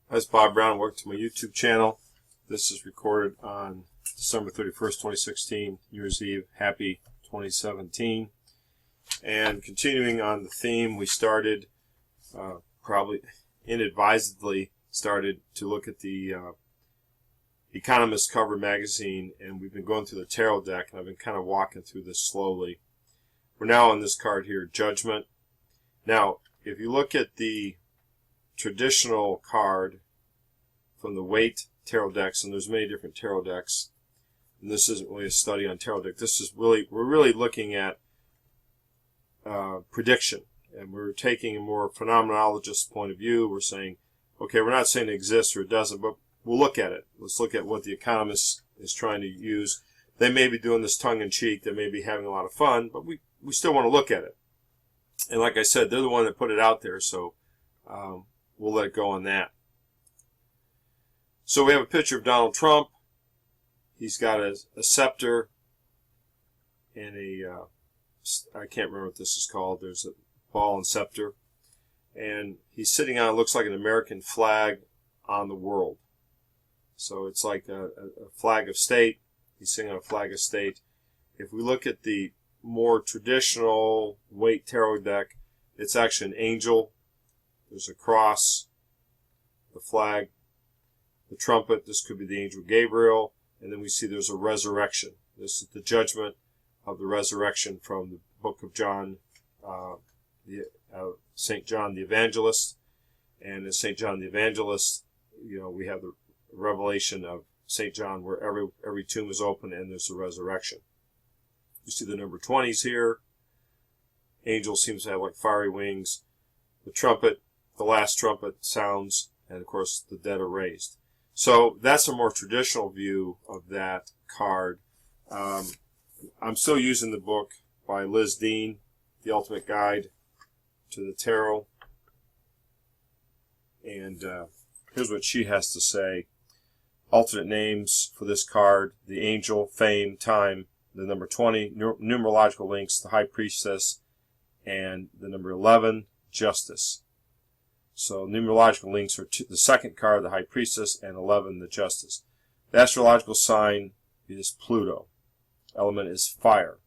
Hi, it's Bob Brown. Welcome to my YouTube channel. This is recorded on December 31st, 2016, New Year's Eve. Happy 2017. And continuing on the theme, we started, probably inadvisedly started to look at the Economist cover magazine, and we've been going through the tarot deck, and I've been kind of walking through this slowly. We're now on this card here, Judgment. Now, if you look at the traditional card from the Waite tarot decks, and there's many different tarot decks, and this isn't really a study on tarot deck. This is really, we're really looking at prediction, and we're taking a more phenomenologist point of view. We're saying, okay, we're not saying it exists or it doesn't, but we'll look at it. Let's look at what the Economist is trying to use. They may be doing this tongue-in-cheek, they may be having a lot of fun, but we still want to look at it. And like I said, they're the one that put it out there, so we'll let it go on that. So we have a picture of Donald Trump. He's got a scepter and I can't remember what this is called. There's a ball and scepter. And he's sitting on, it looks like an American flag on the world. So it's like a flag of state. He's sitting on a flag of state. If we look at the more traditional Waite tarot deck, it's actually an angel. There's a cross, the flag, the trumpet. This could be the angel Gabriel. And then we see there's a resurrection. This is the judgment of the resurrection from the book of John, St. John the Evangelist. And in St. John the Evangelist, you know, we have the revelation of St. John where every tomb is open and there's a resurrection. You see the number 20s here. Angel seems to have like fiery wings. The trumpet, the last trumpet sounds, and of course the dead are raised. So that's a more traditional view of that card. I'm still using the book by Liz Dean, The Ultimate Guide to the Tarot. And here's what she has to say. Alternate names for this card: the angel, fame, time, the number 20, numerological links, the high priestess, and the number 11, justice. So numerological links are the second card, the high priestess, and 11, the justice. The astrological sign is Pluto. Element is fire.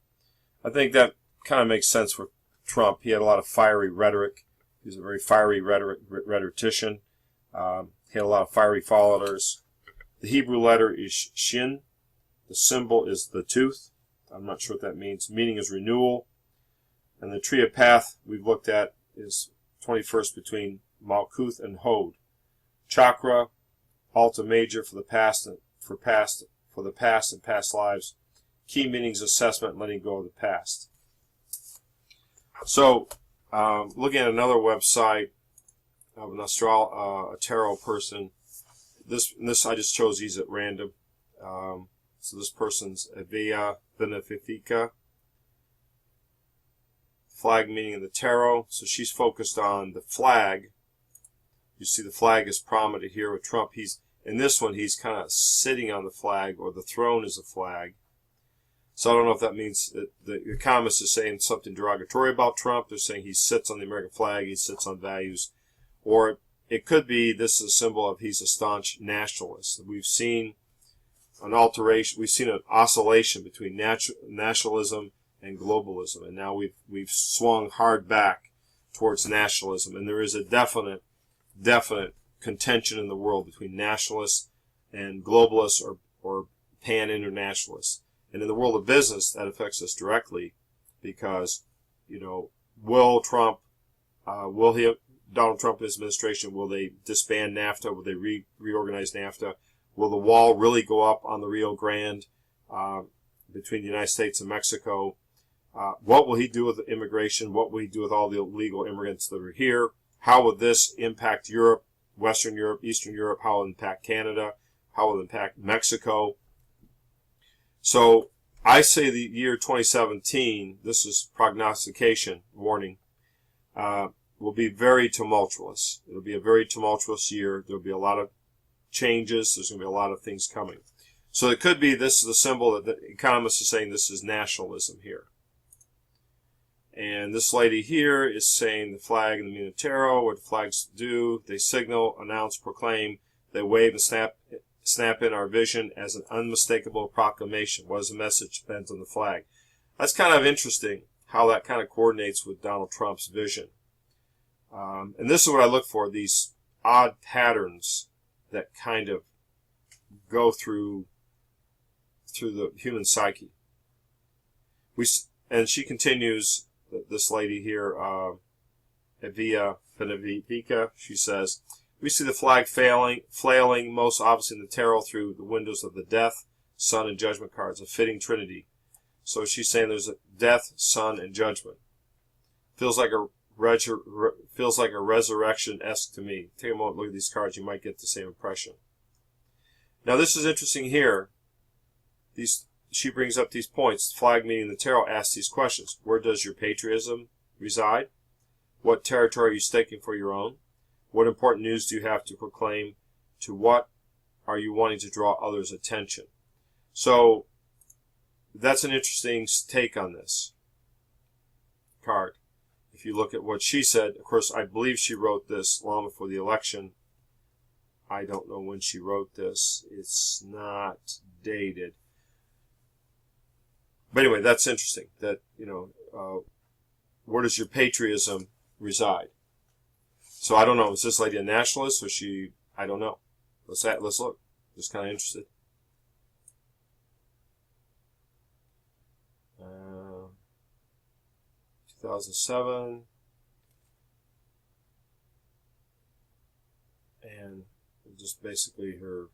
I think that kind of makes sense for Trump. He had a lot of fiery rhetoric. He was a very fiery rhetorician. He had a lot of fiery followers. The Hebrew letter is Shin. The symbol is the tooth. I'm not sure what that means. Meaning is renewal. And the tree of path we've looked at is 21st between Malkuth and Hod. Chakra, Alta Major for the past and for the past and past lives. Key meanings: assessment, letting go of the past. So, looking at another website of a tarot person. This I just chose these at random. So this person's Avia Benefica. Flag meaning in the tarot. So she's focused on the flag. You see the flag is prominent here with Trump. In this one, he's kind of sitting on the flag, or the throne is a flag. So I don't know if that means that the Economist is saying something derogatory about Trump. They're saying he sits on the American flag, he sits on values. Or it could be this is a symbol of he's a staunch nationalist. We've seen an alteration, we've seen an oscillation between nationalism and globalism, and now we've swung hard back towards nationalism, and there is a definite contention in the world between nationalists and globalists or pan-internationalists. And in the world of business, that affects us directly because, you know, Donald Trump and his administration, will they disband NAFTA? Will they reorganize NAFTA? Will the wall really go up on the Rio Grande between the United States and Mexico? What will he do with immigration? What will he do with all the illegal immigrants that are here? How will this impact Europe, Western Europe, Eastern Europe? How will it impact Canada? How will it impact Mexico? So I say the year 2017, this is prognostication, warning, will be very tumultuous. It'll be a very tumultuous year. There'll be a lot of changes. There's going to be a lot of things coming. So it could be this is the symbol that the Economist is saying this is nationalism here. And this lady here is saying the flag and the meaning of tarot. What flags do? They signal, announce, proclaim. They wave and snap in our vision as an unmistakable proclamation. What is the message? Depends on the flag. That's kind of interesting how that kind of coordinates with Donald Trump's vision. And this is what I look for, these odd patterns that kind of go through the human psyche. And she continues, this lady here, Evia Benevica, she says, we see the flag flailing most obviously in the tarot through the windows of the death, sun, and judgment cards, a fitting trinity. So she's saying there's a death, sun, and judgment. Feels like a resurrection-esque to me. Take a moment, look at these cards, you might get the same impression. Now this is interesting here. She brings up these points. The flag meaning the tarot asks these questions. Where does your patriotism reside? What territory are you staking for your own? What important news do you have to proclaim? To what are you wanting to draw others' attention? So that's an interesting take on this card. If you look at what she said, of course, I believe she wrote this long before the election. I don't know when she wrote this. It's not dated. But anyway, that's interesting. That, where does your patriotism reside? So I don't know. Is this lady a nationalist or she? I don't know. Let's look. Just kind of interested. 2007, and just basically her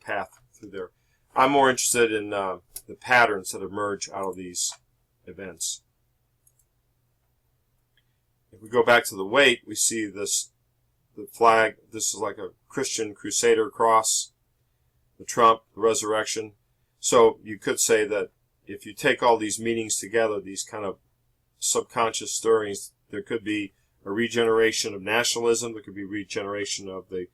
path through there. I'm more interested in the patterns that emerge out of these events. If we go back to the weight, we see the flag. This is like a Christian crusader cross, the Trump, the resurrection. So you could say that if you take all these meanings together, these kind of subconscious stirrings, there could be a regeneration of nationalism, there could be regeneration of the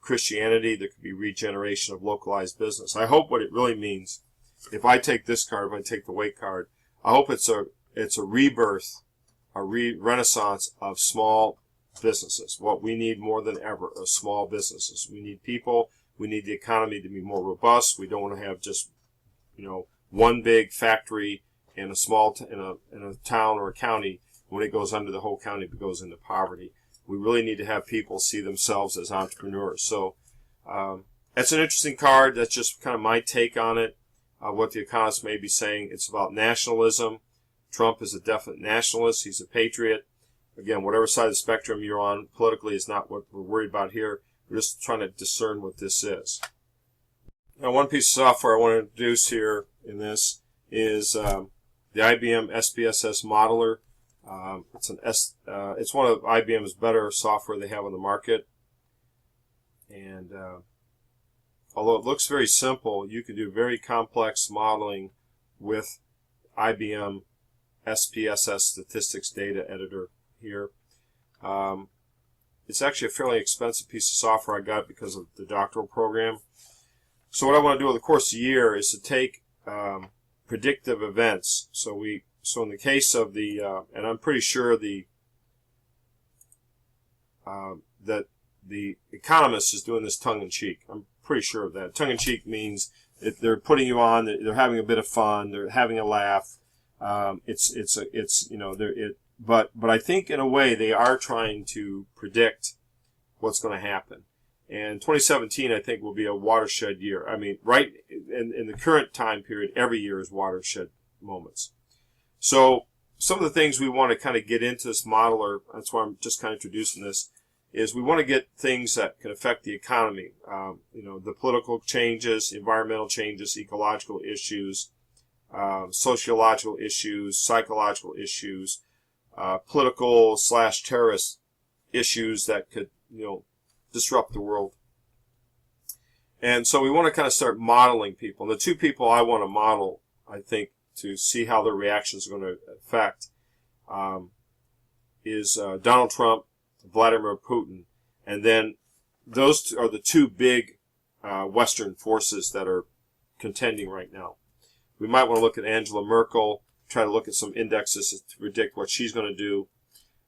Christianity, there could be regeneration of localized business. I hope what it really means, if I take this card, if I take the weight card, I hope it's a rebirth, a renaissance of small businesses. What we need more than ever are small businesses. We need people. We need the economy to be more robust. We don't want to have just, one big factory in a small in a town or a county. When it goes under, the whole county goes into poverty. We really need to have people see themselves as entrepreneurs. So that's an interesting card. That's just kind of my take on it. What the Economist may be saying. It's about nationalism. Trump is a definite nationalist. He's a patriot. Again, whatever side of the spectrum you're on politically is not what we're worried about here. We're just trying to discern what this is. Now, one piece of software I want to introduce here in this is the IBM SPSS Modeler. It's one of IBM's better software they have on the market. And although it looks very simple, you can do very complex modeling with IBM SPSS Statistics Data Editor here. It's actually a fairly expensive piece of software I got because of the doctoral program. So what I want to do over the course of the year is to take predictive events. So in the case of the, and I'm pretty sure that the Economist is doing this tongue-in-cheek. I'm pretty sure of that. Tongue-in-cheek means if they're putting you on, they're having a bit of fun, they're having a laugh. But I think in a way they are trying to predict what's going to happen. And 2017, I think, will be a watershed year. I mean, right in the current time period, every year is watershed moments. So some of the things we want to kind of get into this modeler, that's why I'm just kind of introducing this, is we want to get things that can affect the economy. The political changes, environmental changes, ecological issues, sociological issues, psychological issues, political/terrorist issues that could, disrupt the world. And so we want to kind of start modeling people. And the two people I want to model, I think, to see how their reactions are going to affect is Donald Trump, Vladimir Putin. And then those are the two big Western forces that are contending right now. We might want to look at Angela Merkel, try to look at some indexes to predict what she's going to do.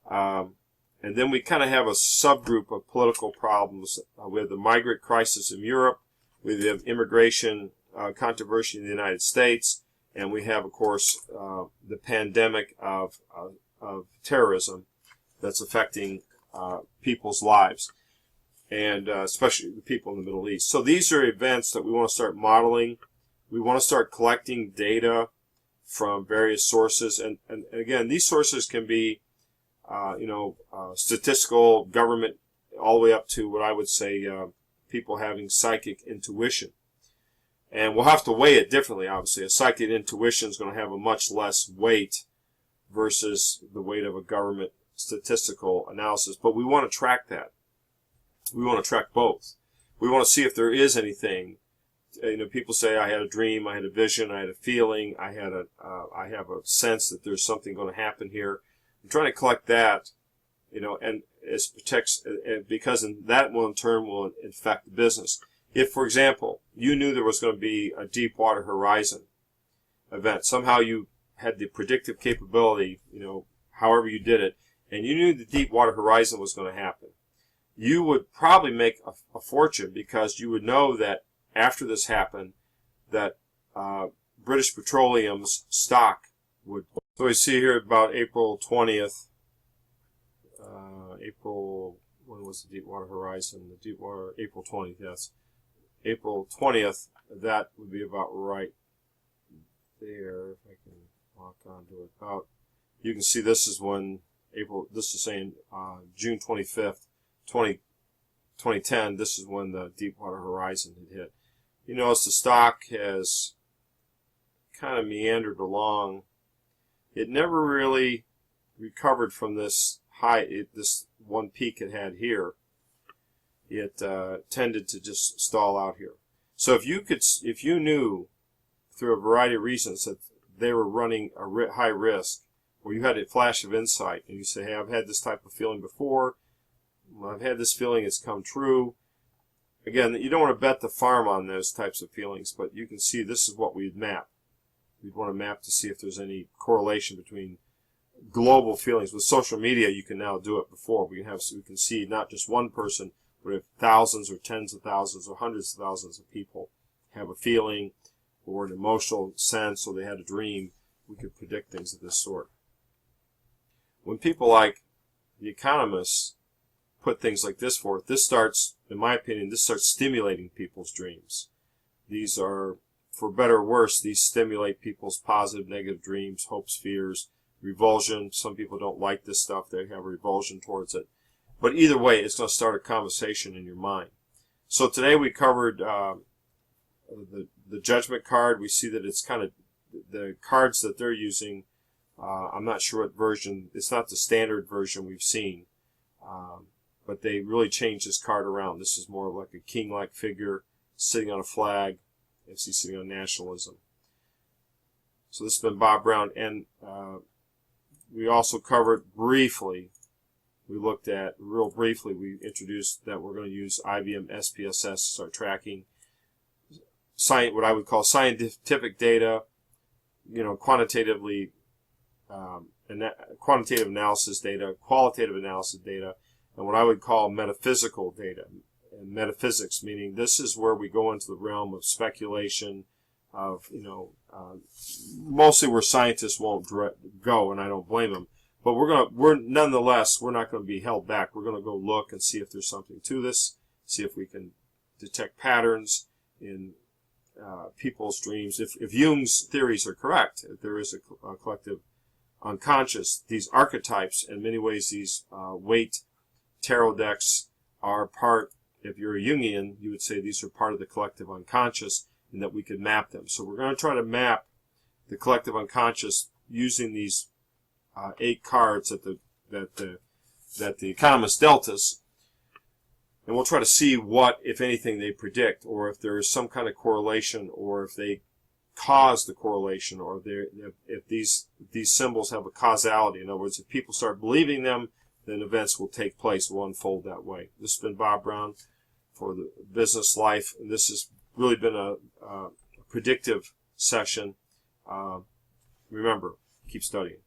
And then we kind of have a subgroup of political problems. We have the migrant crisis in Europe. We have immigration controversy in the United States. And we have, of course, the pandemic of terrorism that's affecting people's lives, and especially the people in the Middle East. So these are events that we want to start modeling. We want to start collecting data from various sources. And again, these sources can be, statistical, government, all the way up to what I would say people having psychic intuition. And we'll have to weigh it differently, obviously. A psychic intuition is going to have a much less weight versus the weight of a government statistical analysis. But we want to track that. We want to track both. We want to see if there is anything. People say, I had a dream, I had a vision, I had a feeling, I have a sense that there's something going to happen here. I'm trying to collect that, and it protects, because that will in turn will affect the business. If, for example, you knew there was going to be a Deepwater Horizon event, somehow you had the predictive capability, however you did it, and you knew the Deepwater Horizon was going to happen, you would probably make a fortune, because you would know that after this happened, that British Petroleum's stock would. So we see here about April 20th, when was the Deepwater Horizon? The Deepwater, April 20th, yes. April 20th, that would be about right there. If I can walk onto it. You can see this is when this is saying June 25th, 2010, this is when the Deepwater Horizon had hit. You notice the stock has kind of meandered along. It never really recovered from this high, this one peak it had here. It tended to just stall out here. So if you knew through a variety of reasons that they were running a high risk, or you had a flash of insight and you say, hey, I've had this type of feeling before, I've had this feeling, it's come true. Again, you don't want to bet the farm on those types of feelings, but you can see this is what we'd map. We'd want to map to see if there's any correlation between global feelings. With social media, you can now do it before. We can see not just one person, but if thousands or tens of thousands or hundreds of thousands of people have a feeling or an emotional sense, or they had a dream, we could predict things of this sort. When people like the Economist put things like this forth, this starts, in my opinion, this starts stimulating people's dreams. These are, for better or worse, these stimulate people's positive, negative dreams, hopes, fears, revulsion. Some people don't like this stuff. They have revulsion towards it. But either way, it's going to start a conversation in your mind. So today we covered the judgment card. We see that it's kind of the cards that they're using. I'm not sure what version. It's not the standard version we've seen. But they really changed this card around. This is more like a king-like figure sitting on a flag. As he's sitting on nationalism. So this has been Bob Brown, and we also covered briefly, we looked at, real briefly, we introduced that we're going to use IBM SPSS to start tracking what I would call scientific data, quantitative analysis data, qualitative analysis data, and what I would call metaphysical data. And metaphysics, meaning this is where we go into the realm of speculation, of, mostly where scientists won't go, and I don't blame them. But nonetheless, we're not going to be held back. We're going to go look and see if there's something to this, see if we can detect patterns in people's dreams. If Jung's theories are correct, if there is a collective unconscious, these archetypes, in many ways, these weight tarot decks are part. If you're a Jungian, you would say these are part of the collective unconscious, and that we could map them. So we're going to try to map the collective unconscious using these 8 cards that the Economist dealt us, and we'll try to see what, if anything, they predict, or if there is some kind of correlation, or if they cause the correlation, or if these symbols have a causality. In other words, if people start believing them, then events will take place, will unfold that way. This has been Bob Brown for the business life, and this has really been a predictive session. Remember, keep studying.